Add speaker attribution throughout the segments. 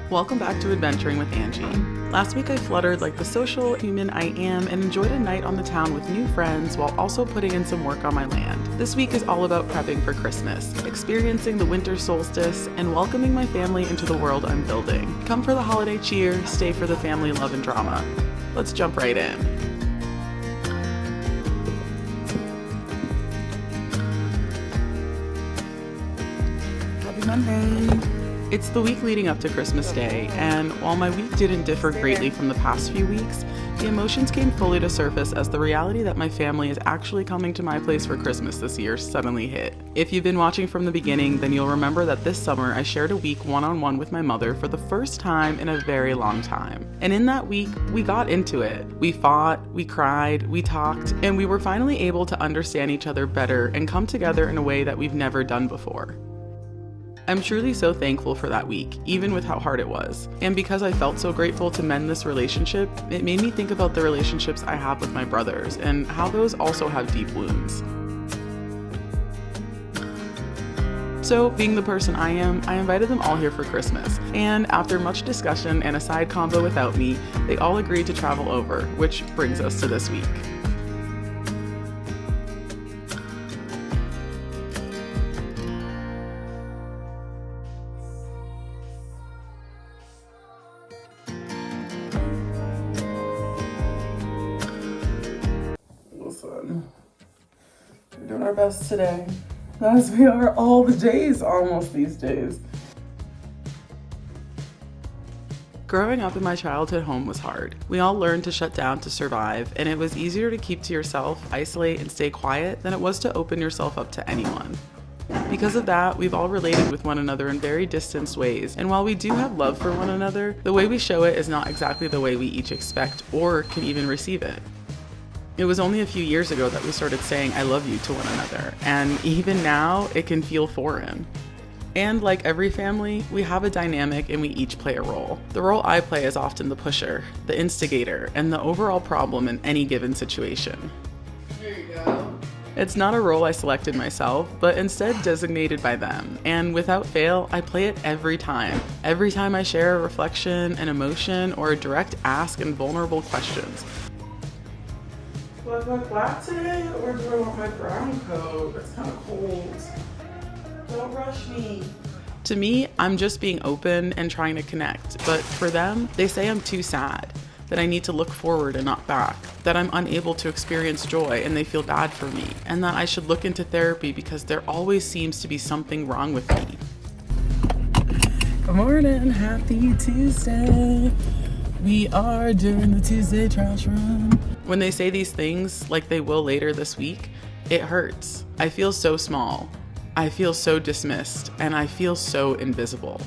Speaker 1: Welcome back to Adventuring with Angie. Last week I fluttered like the social human I am and enjoyed a night on the town with new friends while also putting in some work on my land. This week is all about prepping for Christmas, experiencing the winter solstice, and welcoming my family into the world I'm building. Come for the holiday cheer, stay for the family love and drama. Let's jump right in. Happy Monday! It's the week leading up to Christmas Day, and while my week didn't differ greatly from the past few weeks, the emotions came fully to surface as the reality that my family is actually coming to my place for Christmas this year suddenly hit. If you've been watching from the beginning, then you'll remember that this summer I shared a week one-on-one with my mother for the first time in a very long time. And in that week, we got into it. We fought, we cried, we talked, and we were finally able to understand each other better and come together in a way that we've never done before. I'm truly so thankful for that week, even with how hard it was. And because I felt so grateful to mend this relationship, it made me think about the relationships I have with my brothers and how those also have deep wounds. So, being the person I am, I invited them all here for Christmas. And after much discussion and a side convo without me, they all agreed to travel over, which brings us to this week. We're doing our best today, as we are all the days almost these days. Growing up in my childhood home was hard. We all learned to shut down to survive, and it was easier to keep to yourself, isolate, and stay quiet than it was to open yourself up to anyone. Because of that, we've all related with one another in very distanced ways, and while we do have love for one another, the way we show it is not exactly the way we each expect or can even receive it. It was only a few years ago that we started saying I love you to one another, and even now it can feel foreign. And like every family, we have a dynamic and we each play a role. The role I play is often the pusher, the instigator, and the overall problem in any given situation. There you go. It's not a role I selected myself, but instead designated by them, and without fail, I play it every time. Every time I share a reflection, an emotion, or a direct ask and vulnerable questions. Do I want black today, or do I want my brown coat? It's kind of cold. Don't rush me. To me, I'm just being open and trying to connect, but for them, they say I'm too sad, that I need to look forward and not back, that I'm unable to experience joy and they feel bad for me, and that I should look into therapy because there always seems to be something wrong with me. Good morning, happy Tuesday. We are doing the Tuesday trash run. When they say these things, like they will later this week, it hurts. I feel so small. I feel so dismissed, and I feel so invisible.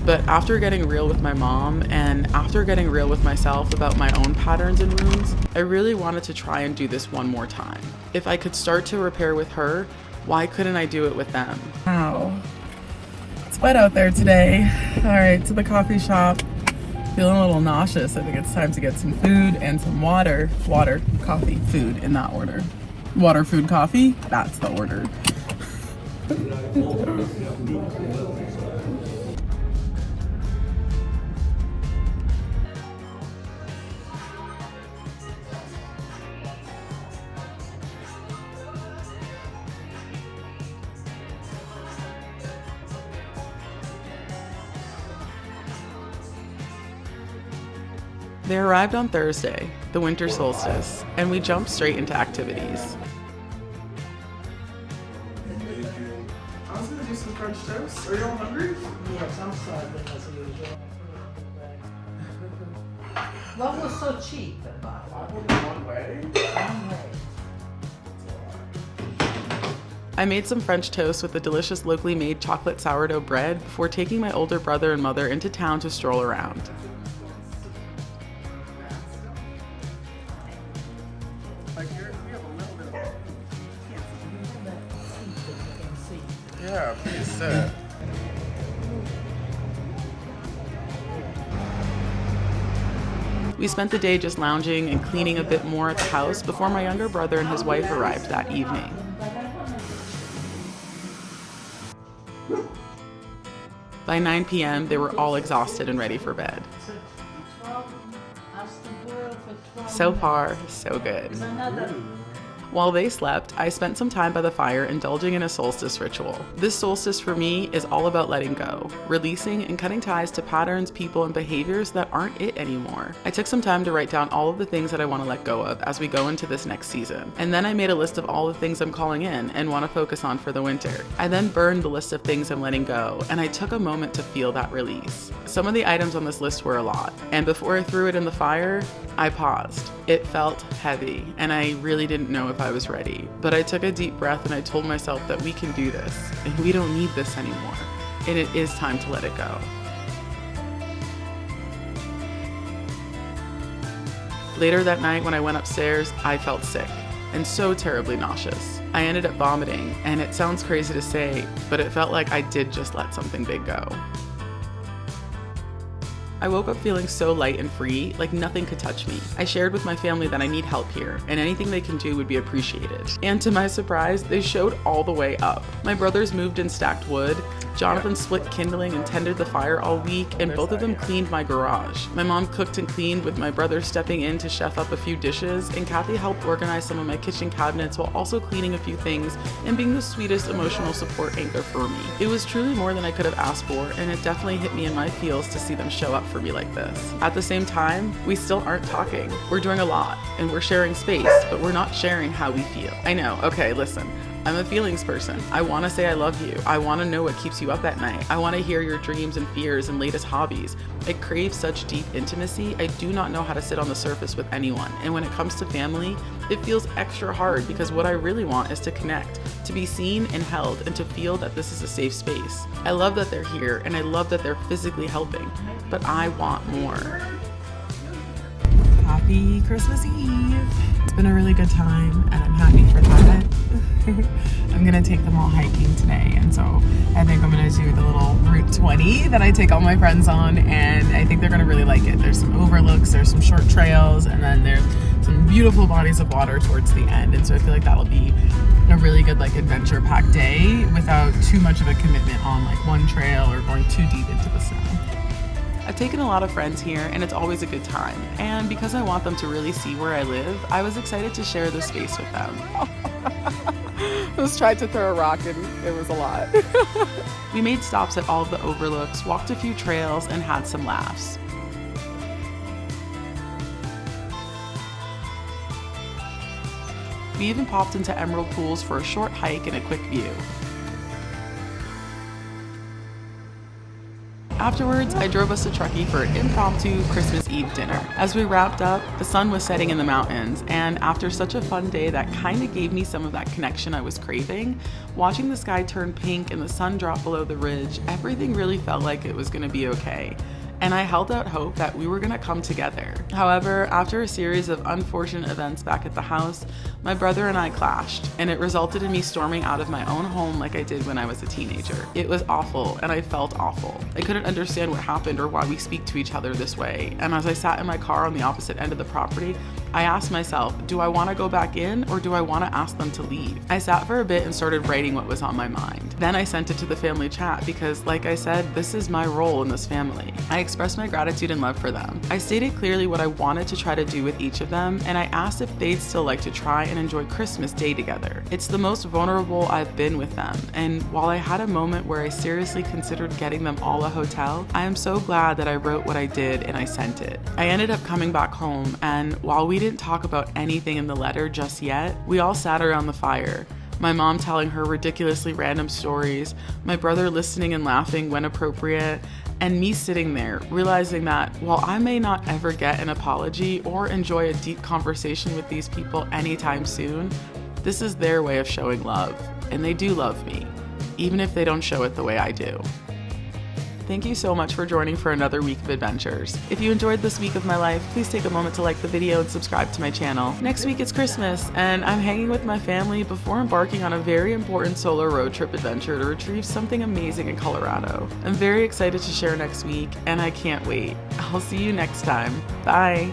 Speaker 1: But after getting real with my mom, and after getting real with myself about my own patterns and wounds, I really wanted to try and do this one more time. If I could start to repair with her, why couldn't I do it with them? Wow. It's wet out there today. All right, to the coffee shop. Feeling a little nauseous. I think it's time to get some food and some water. Water, coffee, food in that order. Water, food, coffee, that's the order. They arrived on Thursday, the winter solstice, and we jumped straight into activities. I was gonna do some French toast. Are you all hungry?
Speaker 2: Yes, I'm starving as usual. Love was so cheap at
Speaker 1: One way.
Speaker 2: one way.
Speaker 1: I made some French toast with the delicious locally made chocolate sourdough bread before taking my older brother and mother into town to stroll around. Yeah, please sit. We spent the day just lounging and cleaning a bit more at the house before my younger brother and his wife arrived that evening. By 9 p.m., they were all exhausted and ready for bed.
Speaker 2: So 12 has to boil for 12
Speaker 1: So
Speaker 2: minutes.
Speaker 1: far, so good.
Speaker 2: There's another.
Speaker 1: While they slept, I spent some time by the fire indulging in a solstice ritual. This solstice for me is all about letting go, releasing and cutting ties to patterns, people, and behaviors that aren't it anymore. I took some time to write down all of the things that I want to let go of as we go into this next season. And then I made a list of all the things I'm calling in and want to focus on for the winter. I then burned the list of things I'm letting go, and I took a moment to feel that release. Some of the items on this list were a lot, and before I threw it in the fire, I paused. It felt heavy, and I really didn't know if I was ready. But I took a deep breath and I told myself that we can do this, and we don't need this anymore, and it is time to let it go. Later that night when I went upstairs, I felt sick and so terribly nauseous. I ended up vomiting, and it sounds crazy to say, but it felt like I did just let something big go. I woke up feeling so light and free, like nothing could touch me. I shared with my family that I need help here, and anything they can do would be appreciated. And to my surprise, they showed all the way up. My brothers moved and stacked wood, Jonathan split kindling and tended the fire all week, and both of them cleaned my garage. My mom cooked and cleaned, with my brother stepping in to chef up a few dishes, and Kathy helped organize some of my kitchen cabinets while also cleaning a few things and being the sweetest emotional support anchor for me. It was truly more than I could have asked for, and it definitely hit me in my feels to see them show up for me like this. At the same time, we still aren't talking. We're doing a lot, and we're sharing space, but we're not sharing how we feel. I know, okay, listen. I'm a feelings person. I want to say I love you. I want to know what keeps you up at night. I want to hear your dreams and fears and latest hobbies. I crave such deep intimacy. I do not know how to sit on the surface with anyone. And when it comes to family, it feels extra hard because what I really want is to connect, to be seen and held, and to feel that this is a safe space. I love that they're here, and I love that they're physically helping, but I want more. Happy Christmas Eve. It's been a really good time, and I'm happy for that. I'm gonna take them all hiking today, and so I think I'm gonna do the little Route 20 that I take all my friends on, and I think they're gonna really like it. There's some overlooks, there's some short trails, and then there's some beautiful bodies of water towards the end, and so I feel like that'll be a really good adventure-packed day without too much of a commitment on one trail or going too deep into the snow. I've taken a lot of friends here, and it's always a good time. And because I want them to really see where I live, I was excited to share this space with them. I just tried to throw a rock, and it was a lot. We made stops at all of the overlooks, walked a few trails, and had some laughs. We even popped into emerald pools for a short hike and a quick view. Afterwards, I drove us to Truckee for an impromptu Christmas Eve dinner. As we wrapped up, the sun was setting in the mountains, and after such a fun day that kind of gave me some of that connection I was craving, watching the sky turn pink and the sun drop below the ridge, everything really felt like it was going to be okay. And I held out hope that we were going to come together. However, after a series of unfortunate events back at the house, my brother and I clashed, and it resulted in me storming out of my own home like I did when I was a teenager. It was awful, and I felt awful. I couldn't understand what happened or why we speak to each other this way, and as I sat in my car on the opposite end of the property, I asked myself, do I want to go back in, or do I want to ask them to leave? I sat for a bit and started writing what was on my mind. Then I sent it to the family chat because, like I said, this is my role in this family. I expressed my gratitude and love for them. I stated clearly what I wanted to try to do with each of them, and I asked if they'd still like to try and enjoy Christmas Day together. It's the most vulnerable I've been with them, and while I had a moment where I seriously considered getting them all a hotel, I am so glad that I wrote what I did and I sent it. I ended up coming back home, and while we didn't talk about anything in the letter just yet, we all sat around the fire. My mom telling her ridiculously random stories, my brother listening and laughing when appropriate, and me sitting there realizing that while I may not ever get an apology or enjoy a deep conversation with these people anytime soon, this is their way of showing love, and they do love me, even if they don't show it the way I do. Thank you so much for joining for another week of adventures. If you enjoyed this week of my life, please take a moment to like the video and subscribe to my channel. Next week it's Christmas, and I'm hanging with my family before embarking on a very important solo road trip adventure to retrieve something amazing in Colorado. I'm very excited to share next week, and I can't wait. I'll see you next time. Bye.